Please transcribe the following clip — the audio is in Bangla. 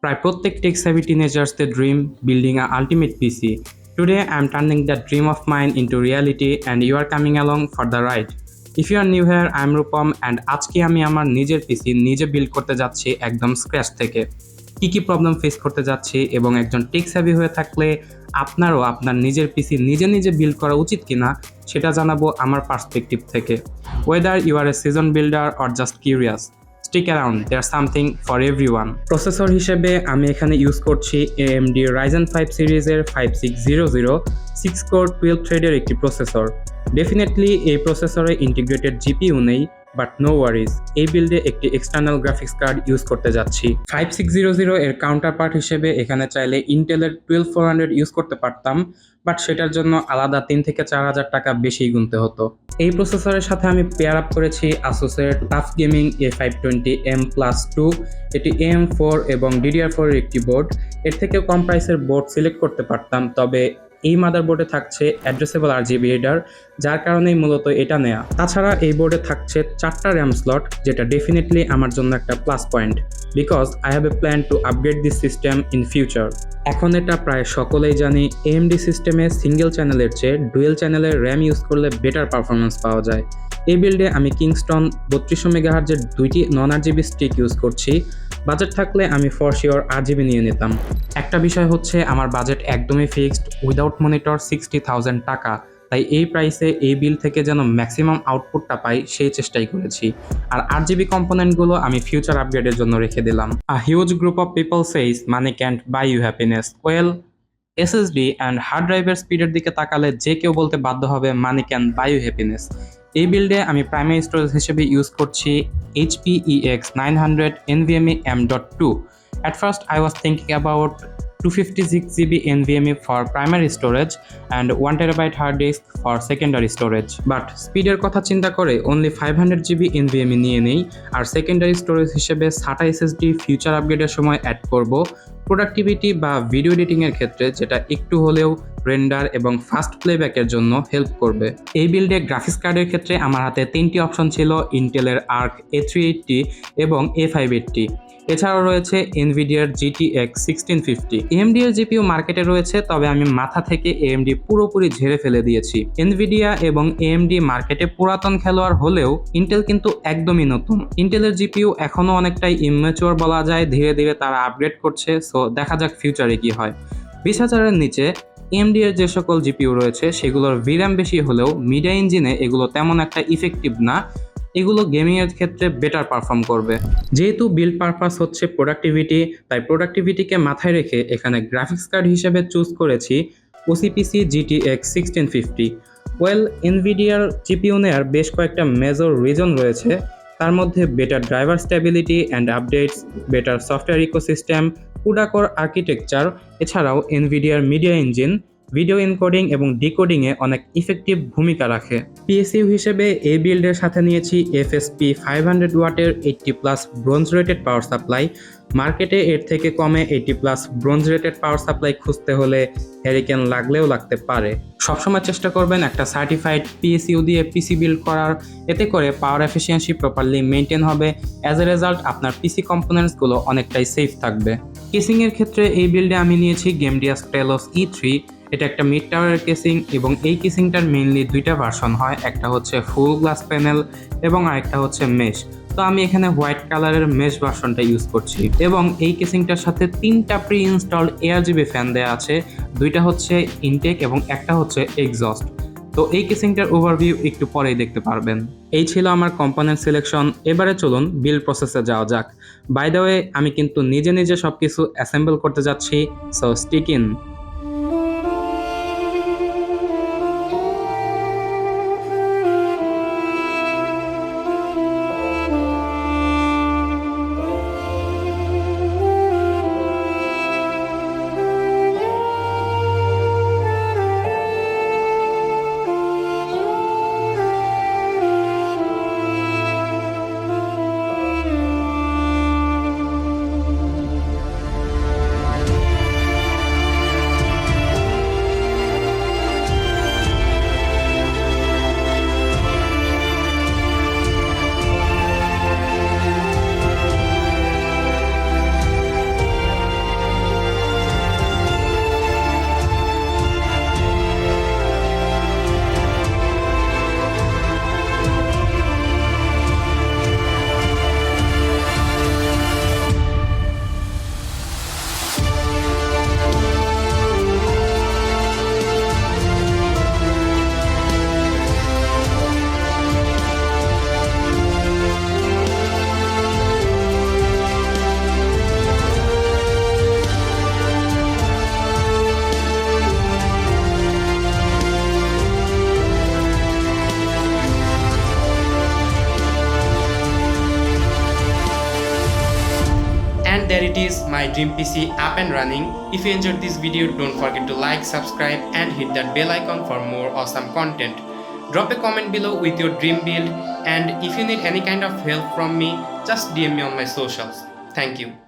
প্রায় প্রত্যেক টেক সেভি টিনেজার্সদের dream building a ultimate PC. Today I'm turning that dream of mine into reality and you are coming along for the ride. If you are new here, I'm Rupom and আজকে আমি আমার নিজের পিসি নিজে বিল্ড করতে যাচ্ছি একদম স্ক্র্যাচ থেকে। কি প্রবলেম ফেস করতে যাচ্ছি এবং একজন টেক সেভি হয়ে থাকলে আপনারও আপনার নিজের পিসি নিজে বিল্ড করা উচিত কিনা সেটা জানাবো আমার পার্সপেক্টিভ থেকে। Whether you are a seasoned builder or just curious, stick around, there's something for everyone. Processor হিসেবে আমি এখানে ইউজ করছি AMD Ryzen 5 সিরিজের 5600 6 কোর 12 থ্রেডের একটি প্রসেসর। ডেফিনেটলি এই প্রসেসরে ইন্টিগ্রেটেড জিপিইউ নেই, বাট নো ওয়ারিজ, এই বিল্ডে একটি এক্সটার্নাল গ্রাফিক্স কার্ড ইউজ করতে যাচ্ছি। 5600 এর কাউন্টার পার্ট হিসেবে এখানে চাইলে ইন্টেলের 12400 ইউজ করতে পারতাম, বাট সেটার জন্য আলাদা 3 থেকে 4000 টাকা বেশি গুনতে হতো। এই প্রসেসরের সাথে আমি পেয়ার আপ করেছি আসুসের টাফ গেমিং A520M+2। এটি AM4 এবং DDR4 এর একটি বোর্ড। এর থেকে কম প্রাইসের বোর্ড সিলেক্ট করতে পারতাম, তবে এই মাদারবোর্ডে থাকছে অ্যাড্রেসেবল RGB হেডার, যার কারণেই মূলত এটা নেয়া। তাছাড়া এই বোর্ডে থাকছে 4টা র্যাম স্লট, যেটা ডেফিনেটলি আমার জন্য একটা plus point, because I have a plan to upgrade this system in future. এখন এটা প্রায় সকলেই জানি, AMD সিস্টেমে সিঙ্গেল চ্যানেলের চেয়ে ডুয়েল চ্যানেলের র্যাম ইউজ করলে বেটার পারফরমেন্স পাওয়া যায়। এই বিল্ডে আমি কিংস্টন 3200 মেগাহার্জের 2টি নন RGB স্টিক ইউজ করছি। বাজেট থাকলে আমি ফর শিওর RGB নিয়ে নিতাম। একটা বিষয় হচ্ছে আমার বাজেট একদমই ফিক্সড, উইদাউট মনিটর 60,000 টাকা, তাই এই প্রাইসে এই বিল থেকে যেন ম্যাক্সিমাম আউটপুটটা পাই সেই চেষ্টাই করেছি। আর RGB কম্পোনেন্টগুলো আমি ফিউচার আপগ্রেডের জন্য রেখে দিলাম। A huge group of people says money can't buy you happiness. Well, SSD and hard ড্রাইভের স্পিডের দিকে তাকালে যে কেউ বলতে বাধ্য হবে money can buy you happiness. এই বিল্ডে আমি প্রাইমারি স্টোরেজ হিসেবে ইউজ করছি HP EX 900 NVMe M.2। At first I was thinking about 256GB NVMe for primary storage and 1TB hard disk for secondary storage, but স্পিডের কথা চিন্তা করে only 500GB NVMe নিয়ে নেই, আর সেকেন্ডারি স্টোরেজ হিসেবে SATA SSD ফিউচার আপগ্রেডের সময় অ্যাড করব প্রোডাক্টিভিটি বা ভিডিও এডিটিংয়ের ক্ষেত্রে, যেটা একটু হলেও রেন্ডার এবং ফাস্ট প্লেব্যাকের জন্য হেল্প করবে। এই বিল্ডে গ্রাফিক্স কার্ডের ক্ষেত্রে আমার হাতে 3টি অপশন ছিল, ইন্টেলের আর্ক A380 এবং A580। এছাড়াও রয়েছে এনভিডিয়ার GTX 1650। AMD এর জিপিইউ মার্কেটে রয়েছে, তবে আমি মাথা থেকে AMD পুরোপুরি ঝেড়ে ফেলে দিয়েছি। এনভিডিয়া এবং AMD মার্কেটে পুরাতন খেলোয়াড় হলেও ইন্টেল কিন্তু একদমই নতুন। ইন্টেলের জিপিইউ এখনো অনেকটাই ইম্যাচুয়ার বলা যায়, ধীরে ধীরে তারা আপগ্রেড করছে, সো দেখা যাক ফিউচারে কি হয়। 20,000-এর নিচে AMD এর যে সকল জিপিইউ রয়েছে সেগুলোর VRAM বেশি হলেও মিডিয়া ইঞ্জিনে এগুলো তেমন একটা ইফেক্টিভ না, এগুলো গেমিংয়ের ক্ষেত্রে বেটার পারফর্ম করবে। যেহেতু বিল্ড পারপাস হচ্ছে প্রোডাক্টিভিটি, তাই প্রোডাক্টিভিটিকে মাথায় রেখে এখানে গ্রাফিক্স কার্ড হিসেবে চুজ করেছি OCPC GTX 1650। ওয়েল, এনভিডিয়ার জিপিইউ নেয়ার বেশ কয়েকটা মেজর রিজন রয়েছে, তার মধ্যে better driver stability and updates, better software ecosystem, CUDA core architecture, এছাড়াও এনভিডিয়ার মিডিয়া ইঞ্জিন ভিডিও এনকোডিং এবং ডিকোডিংয়ে অনেক ইফেক্টিভ ভূমিকা রাখে। PSU হিসেবে এই বিল্ডের সাথে নিয়েছি FSP 500 ওয়াটের 80+ ব্রোঞ্জ রেটেড পাওয়ার সাপ্লাই। মার্কেটে এর থেকে কমে 80+ ব্রোঞ্জ রেটেড পাওয়ার সাপ্লাই খুঁজতে হলে হ্যারিকেন লাগলেও লাগতে পারে। সবসময় চেষ্টা করবেন একটা সার্টিফাইড PSU দিয়ে পিসি বিল্ড করার, এতে করে পাওয়ার এফিসিয়েন্সি প্রপারলি মেনটেন হবে। অ্যাজ এ রেজাল্ট আপনার পিসি কম্পোনেন্টসগুলো অনেকটাই সেফ থাকবে। কেসিংয়ের ক্ষেত্রে এই বিল্ডে আমি নিয়েছি গেমডিয়া স্টেলস E3। এটা একটা মিড টাওয়ারের কেসিং এবং এই কেসিংটার মেইনলি 2টা ভার্সন হয়, একটা হচ্ছে ফুল গ্লাস প্যানেল এবং আরেকটা হচ্ছে মেশ। তো আমি এখানে হোয়াইট কালারের মেশ ভার্সনটা ইউজ করছি এবং এই কেসিংটার সাথে 3টা প্রি ইনস্টলড ARGB ফ্যান দেওয়া আছে, 2টা হচ্ছে ইনটেক এবং একটা হচ্ছে এক্সস্ট। তো এই কেসিংটার ওভারভিউ একটু পরেই দেখতে পারবেন। এই ছিল আমার কম্পোনেন্ট সিলেকশন। এবারে চলুন বিল্ড প্রসেসে যাওয়া যাক। বাই দ্য ওয়ে, আমি কিন্তু নিজে সবকিছু অ্যাসেম্বল করতে যাচ্ছি, so stick in. And there it is, my dream PC up and running. If you enjoyed this video, don't forget to like, subscribe and hit that bell icon for more awesome content. Drop a comment below with your dream build, and if you need any kind of help from me, just DM me on my socials. Thank you.